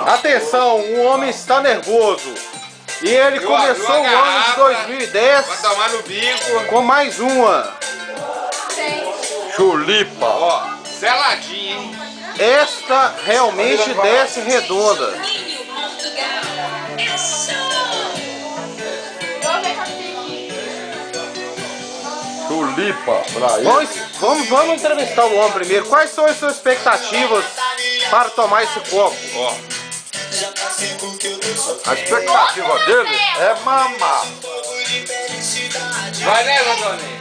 Atenção, o homem está nervoso. E ele começou o ano de 2010 vai tomar no bico. com mais uma. Chulipa. Ó, seladinha, hein? Esta realmente desce redonda. Chulipa. Vamos entrevistar o homem primeiro. Quais são as suas expectativas para tomar esse copo? Ó. A expectativa dele é mamar. Vai, né, Landoninho?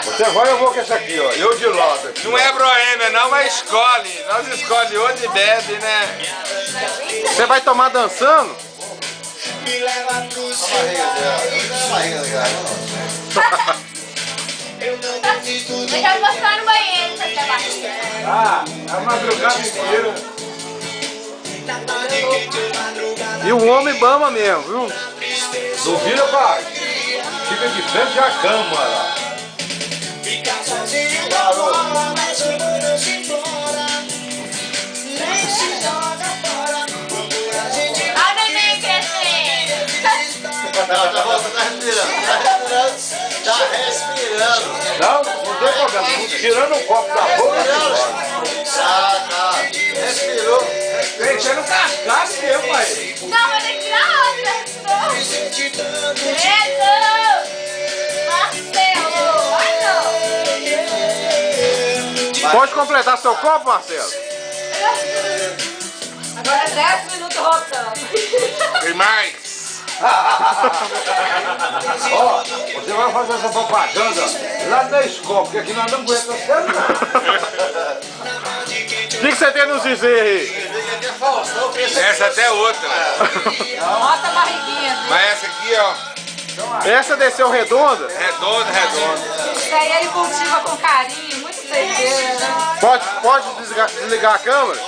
Você vai, eu vou com esse aqui, ó. Eu de lado. Aqui, não é broêmia, não, mas escolhe. Nós escolhe onde bebe, né? Você vai tomar dançando? Me leva pro seu Eu já vou mostrar no banheiro pra você baixar. Ah, é a madrugada inteira. E o homem bama mesmo, viu? Não vira, pai. Fica de frente à câmara. Ficar sozinho na bola, mas eu não se embora. Nem se joga fora. Procura a gente. Olha o neném crescendo. Tá respirando. Não tem problema. Tirando o copo da boca. Tá. Respirou. Vem enchendo o cascaço meu, pai. Não, mas tem que tirar outra. Me senti tanto. Credo! Marcelo! Ai, não! Pode completar seu copo, Marcelo? Agora 10 minutos rotando. Tem mais. Ó, você vai fazer essa propaganda lá na escola, porque aqui nós não aguentamos você não. O que você tem a nos dizer aí? Essa até outra. Bota a barriguinha. Mas essa aqui, ó, Essa desceu redonda? redonda. Isso aí ele cultiva com carinho, muito certeza. Pode desligar a câmera?